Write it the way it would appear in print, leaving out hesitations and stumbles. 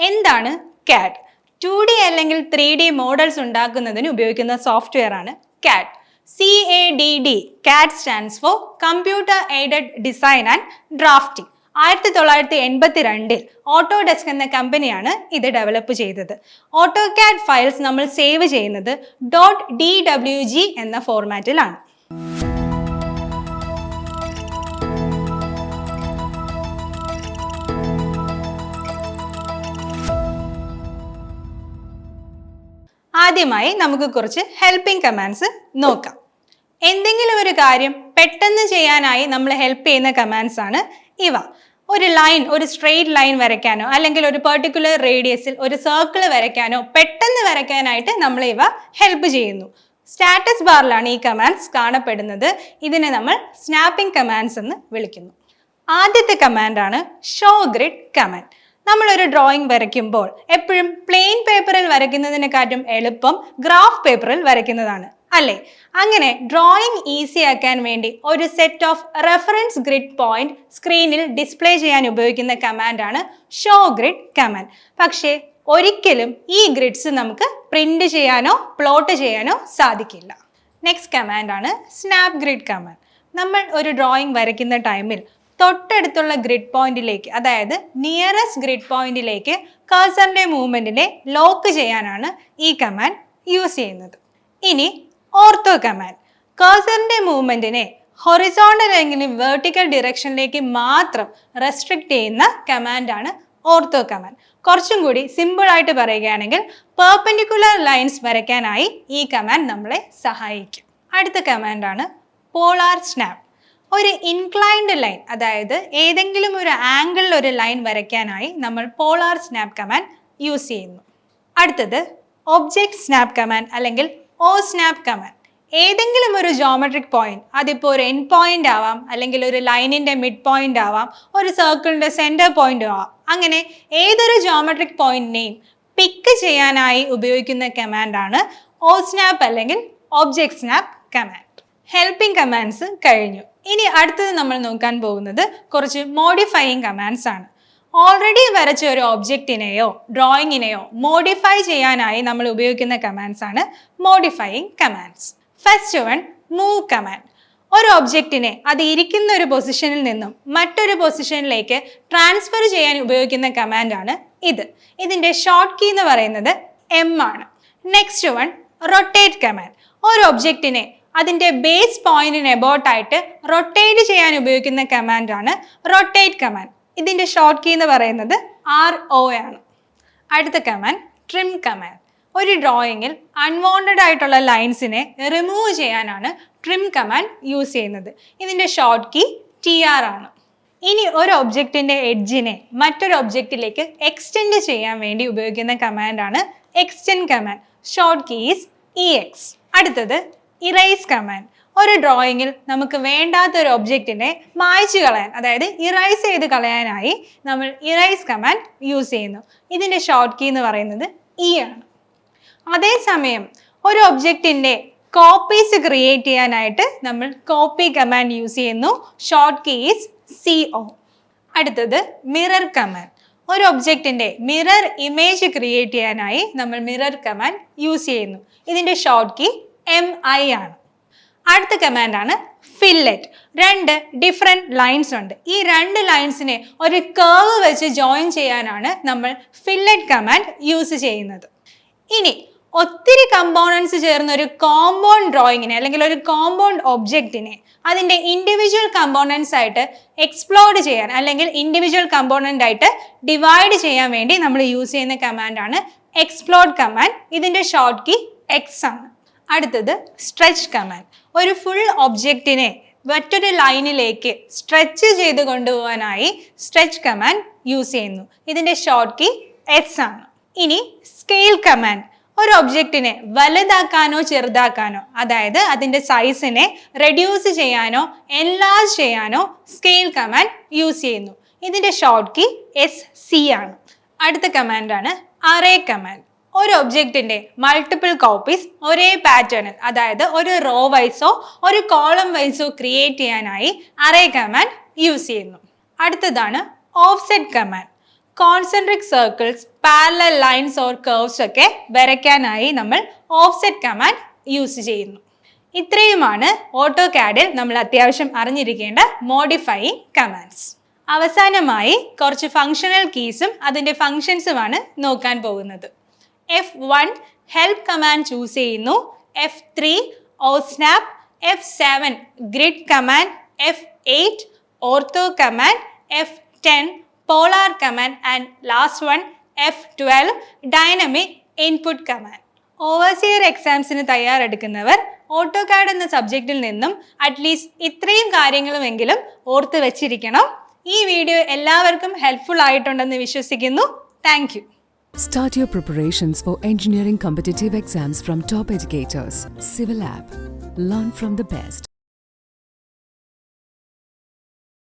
എന്താണ് CAD? 2D അല്ലെങ്കിൽ 3D models ഉണ്ടാക്കുന്നതിന് ഉപയോഗിക്കുന്ന സോഫ്റ്റ്വെയർ ആണ് CAD. CADD. CAD stands for Computer Aided Design and Drafting. 1982 Autodesk എന്ന കമ്പനിയാണ് ഇത് ഡെവലപ്പ് ചെയ്തത്. AutoCAD ഫയൽസ് നമ്മൾ സേവ് ചെയ്യുന്നത് .dwg എന്ന ഫോർമാറ്റിലാണ്. ആദ്യമായി നമുക്ക് കുറച്ച് ഹെൽപ്പിംഗ് കമാൻഡ്സ് നോക്കാം. എന്തെങ്കിലും ഒരു കാര്യം പെട്ടെന്ന് ചെയ്യാനായി നമ്മൾ ഹെൽപ്പ് ചെയ്യുന്ന കമാൻഡ്സ് ആണ് ഇവ. ഒരു ലൈൻ, ഒരു സ്ട്രെയിറ്റ് ലൈൻ വരയ്ക്കാനോ അല്ലെങ്കിൽ ഒരു പെർട്ടിക്കുലർ റേഡിയസിൽ ഒരു സർക്കിൾ വരയ്ക്കാനോ പെട്ടെന്ന് വരയ്ക്കാനായിട്ട് നമ്മൾ ഇവ ഹെൽപ്പ് ചെയ്യുന്നു. സ്റ്റാറ്റസ് ബാറിലാണ് ഈ കമാൻഡ്സ് കാണപ്പെടുന്നത്. ഇതിനെ നമ്മൾ സ്നാപ്പിംഗ് കമാൻഡ്സ് എന്ന് വിളിക്കുന്നു. ആദ്യത്തെ കമാൻഡാണ് ഷോ ഗ്രിഡ് കമാൻഡ്. നമ്മളൊരു ഡ്രോയിങ് വരയ്ക്കുമ്പോൾ എപ്പോഴും പ്ലെയിൻ പേപ്പറിൽ വരയ്ക്കുന്നതിനെക്കാട്ടും എളുപ്പം ഗ്രാഫ് പേപ്പറിൽ വരയ്ക്കുന്നതാണ് അല്ലേ? അങ്ങനെ ഡ്രോയിങ് ഈസി ആക്കാൻ വേണ്ടി ഒരു set of reference grid point സ്ക്രീനിൽ ഡിസ്പ്ലേ ചെയ്യാൻ ഉപയോഗിക്കുന്ന കമാൻഡാണ് ഷോ ഗ്രിഡ് കമാൻഡ്. പക്ഷേ ഒരിക്കലും ഈ ഗ്രിഡ്സ് നമുക്ക് പ്രിന്റ് ചെയ്യാനോ പ്ലോട്ട് ചെയ്യാനോ സാധിക്കില്ല. നെക്സ്റ്റ് കമാൻഡാണ് സ്നാപ്പ് ഗ്രിഡ് കമാൻഡ്. നമ്മൾ ഒരു ഡ്രോയിങ് വരയ്ക്കുന്ന ടൈമിൽ തൊട്ടടുത്തുള്ള ഗ്രിഡ് പോയിന്റിലേക്ക്, അതായത് നിയറസ്റ്റ് ഗ്രിഡ് പോയിന്റിലേക്ക് കഴ്സറിന്റെ മൂവ്മെന്റിനെ ലോക്ക് ചെയ്യാനാണ് ഈ കമാൻഡ് യൂസ് ചെയ്യുന്നത്. ഇനി ഓർത്തോ കമാൻഡ്. കഴ്സറിന്റെ മൂവ്മെന്റിനെ ഹൊറിസോണ്ടൽ അല്ലെങ്കിൽ വെർട്ടിക്കൽ ഡിറക്ഷനിലേക്ക് മാത്രം റെസ്ട്രിക്ട് ചെയ്യുന്ന കമാൻഡാണ് ഓർത്തോ കമാൻഡ്. കുറച്ചും കൂടി സിമ്പിൾ ആയിട്ട് പറയുകയാണെങ്കിൽ പെർപെൻഡിക്കുലർ ലൈൻസ് വരയ്ക്കാനായി ഈ കമാൻഡ് നമ്മളെ സഹായിക്കും. അടുത്ത കമാൻഡാണ് പോളാർ സ്നാപ്പ്. ഒരു ഇൻക്ലൈൻഡ് ലൈൻ, അതായത് ഏതെങ്കിലും ഒരു ആംഗിളിൽ ഒരു ലൈൻ വരയ്ക്കാനായി നമ്മൾ പോളാർ സ്നാപ്പ് കമാൻഡ് യൂസ് ചെയ്യുന്നു. അടുത്തത് ഒബ്ജക്റ്റ് സ്നാപ്പ് കമാൻഡ് അല്ലെങ്കിൽ ഓ സ്നാപ്പ് കമാൻഡ്. ഏതെങ്കിലും ഒരു ജോമെട്രിക് പോയിന്റ്, അതിപ്പോൾ ഒരു എൻഡ് പോയിന്റ് ആവാം, അല്ലെങ്കിൽ ഒരു ലൈനിന്റെ മിഡ് പോയിന്റ് ആവാം, ഒരു സർക്കിളിന്റെ സെന്റർ പോയിന്റ് ആവാം. അങ്ങനെ ഏതൊരു ജോമെട്രിക് പോയിന്റിനെയും പിക്ക് ചെയ്യാനായി ഉപയോഗിക്കുന്ന കമാൻഡാണ് ഓ സ്നാപ്പ് അല്ലെങ്കിൽ object snap command. Helping commands കഴിഞ്ഞു. ഇനി അടുത്തത് നമ്മൾ നോക്കാൻ പോകുന്നത് കുറച്ച് മോഡിഫയിങ് കമാൻഡ്സ് ആണ്. ഓൾറെഡി വരച്ച ഒരു ഒബ്ജക്റ്റിനെയോ ഡ്രോയിങ്ങിനെയോ മോഡിഫൈ ചെയ്യാനായി നമ്മൾ ഉപയോഗിക്കുന്ന കമാൻഡ്സ് ആണ് modifying commands. First one, move command. ഒരു ഒബ്ജക്റ്റിനെ അത് ഇരിക്കുന്ന ഒരു പൊസിഷനിൽ നിന്നും മറ്റൊരു പൊസിഷനിലേക്ക് ട്രാൻസ്ഫർ ചെയ്യാൻ ഉപയോഗിക്കുന്ന കമാൻഡാണ് ഇത്. ഇതിന്റെ ഷോർട്ട് കീ എന്ന് പറയുന്നത് M ആണ്. Next one, rotate command. ഒരു ഒബ്ജക്റ്റിനെ അതിന്റെ ബേസ് പോയിന്റിന് എബോട്ടായിട്ട് റൊട്ടേറ്റ് ചെയ്യാൻ ഉപയോഗിക്കുന്ന കമാൻഡാണ് റൊട്ടേറ്റ് കമാൻഡ്. ഇതിന്റെ ഷോർട്ട് കീ എന്ന് പറയുന്നത് RO ആണ്. അടുത്ത കമാൻഡ് ട്രിം കമാൻഡ്. ഒരു ഡ്രോയിങ്ങിൽ അൺവാണ്ടഡ് ആയിട്ടുള്ള ലൈൻസിനെ റിമൂവ് ചെയ്യാനാണ് ട്രിം കമാൻഡ് യൂസ് ചെയ്യുന്നത്. ഇതിന്റെ ഷോർട്ട് കീ TR ആണ്. ഇനി ഒരു ഒബ്ജക്റ്റിന്റെ എഡ്ജിനെ മറ്റൊരു ഒബ്ജക്റ്റിലേക്ക് എക്സ്റ്റെൻഡ് ചെയ്യാൻ വേണ്ടി ഉപയോഗിക്കുന്ന കമാൻഡാണ് extend command. Short key is EX. അടുത്തത് ഇറേസ് കമാൻഡ്. ഒരു ഡ്രോയിങ്ങിൽ നമുക്ക് വേണ്ടാത്ത ഒരു ഒബ്ജക്റ്റിനെ മായ്ച്ചു കളയാൻ, അതായത് ഇറേസ് ചെയ്ത് കളയാനായി നമ്മൾ ഇറേസ് കമാൻഡ് യൂസ് ചെയ്യുന്നു. ഇതിന്റെ ഷോർട്ട് കീ എന്ന് പറയുന്നത് E ആണ്. അതേസമയം ഒരു ഒബ്ജക്റ്റിന്റെ കോപ്പീസ് ക്രിയേറ്റ് ചെയ്യാനായിട്ട് നമ്മൾ കോപ്പി കമാൻഡ് യൂസ് ചെയ്യുന്നു. Short key is CO. അടുത്തത് മിറർ കമാൻഡ്. ഒരു ഒബ്ജക്റ്റിന്റെ മിറർ ഇമേജ് ക്രിയേറ്റ് ചെയ്യാനായി നമ്മൾ മിറർ കമാൻഡ് യൂസ് ചെയ്യുന്നു. ഇതിന്റെ ഷോർട്ട് കീ MI ആണ്. അടുത്ത കമാൻഡാണ് ഫില്ലറ്റ്. രണ്ട് ഡിഫറെൻറ്റ് ലൈൻസ് ഉണ്ട്. ഈ രണ്ട് ലൈൻസിനെ ഒരു കർവ് വെച്ച് ജോയിൻ ചെയ്യാനാണ് നമ്മൾ ഫില്ലറ്റ് കമാൻഡ് യൂസ് ചെയ്യുന്നത്. ഇനി ഒത്തിരി കമ്പോണൻസ് ചേർന്ന ഒരു കോമ്പൗണ്ട് ഡ്രോയിങ്ങിനെ അല്ലെങ്കിൽ ഒരു കോമ്പൗണ്ട് ഒബ്ജക്റ്റിനെ അതിൻ്റെ ഇൻഡിവിജ്വൽ കമ്പോണൻസ് ആയിട്ട് എക്സ്പ്ലോർഡ് ചെയ്യാൻ അല്ലെങ്കിൽ ഇൻഡിവിജ്വൽ കമ്പോണൻ്റ് ആയിട്ട് ഡിവൈഡ് ചെയ്യാൻ വേണ്ടി നമ്മൾ യൂസ് ചെയ്യുന്ന കമാൻഡാണ് എക്സ്പ്ലോർഡ് കമാൻഡ്. ഇതിൻ്റെ ഷോർട്ട് കീ X ആണ്. അടുത്തത് സ്ട്രെച്ച് കമാൻഡ്. ഒരു ഫുൾ ഒബ്ജക്റ്റിനെ മറ്റൊരു ലൈനിലേക്ക് സ്ട്രെച്ച് ചെയ്ത് കൊണ്ടുപോകാനായി സ്ട്രെച്ച് കമാൻഡ് യൂസ് ചെയ്യുന്നു. ഇതിൻ്റെ ഷോർട്ട് കീ S ആണ്. ഇനി സ്കെയിൽ കമാൻഡ്. ഒരു ഒബ്ജക്റ്റിനെ വലുതാക്കാനോ ചെറുതാക്കാനോ, അതായത് അതിൻ്റെ സൈസിനെ റെഡ്യൂസ് ചെയ്യാനോ എൻലാർജ് ചെയ്യാനോ സ്കെയിൽ കമാൻഡ് യൂസ് ചെയ്യുന്നു. ഇതിൻ്റെ ഷോർട്ട് കീ SC ആണ്. അടുത്ത കമാൻഡാണ് അറേ കമാൻഡ്. ഒരു ഒബ്ജക്റ്റിന്റെ മൾട്ടിപ്പിൾ കോപ്പീസ് ഒരേ പാറ്റേണിൽ, അതായത് ഒരു റോ വൈസോ ഒരു കോളം വൈസോ ക്രിയേറ്റ് ചെയ്യാനായി അറേ കമാൻഡ് യൂസ് ചെയ്യുന്നു. അടുത്തതാണ് offset command. Concentric circles, parallel lines or curves ഒക്കെ വരയ്ക്കാനായി നമ്മൾ ഓഫ്സെറ്റ് കമാൻഡ് യൂസ് ചെയ്യുന്നു. ഇത്രയുമാണ് ഓട്ടോകാഡിൽ നമ്മൾ അത്യാവശ്യം അറിഞ്ഞിരിക്കേണ്ട മോഡിഫൈയിങ് കമാൻഡ്സ്. അവസാനമായി കുറച്ച് ഫങ്ഷണൽ കീസും അതിൻ്റെ ഫങ്ഷൻസുമാണ് നോക്കാൻ പോകുന്നത്. F1 ഹെൽപ്പ് കമാൻഡ് ചൂസ് ചെയ്യുന്നു, F3 OSNAP, F7 grid command, F8 ortho command, F10 polar command and last one F12 dynamic input command. Overseer എക്സാംസിന് തയ്യാറെടുക്കുന്നവർ ഓട്ടോകാഡ് എന്ന സബ്ജക്റ്റിൽ നിന്നും അറ്റ്ലീസ്റ്റ് ഇത്രയും കാര്യങ്ങളുമെങ്കിലും ഓർത്ത് വെച്ചിരിക്കണം. ഈ വീഡിയോ എല്ലാവർക്കും ഹെൽപ്ഫുൾ ആയിട്ടുണ്ടെന്ന് വിശ്വസിക്കുന്നു. Thank you. Start your preparations for engineering competitive exams from top educators. Civil App. Learn from the best.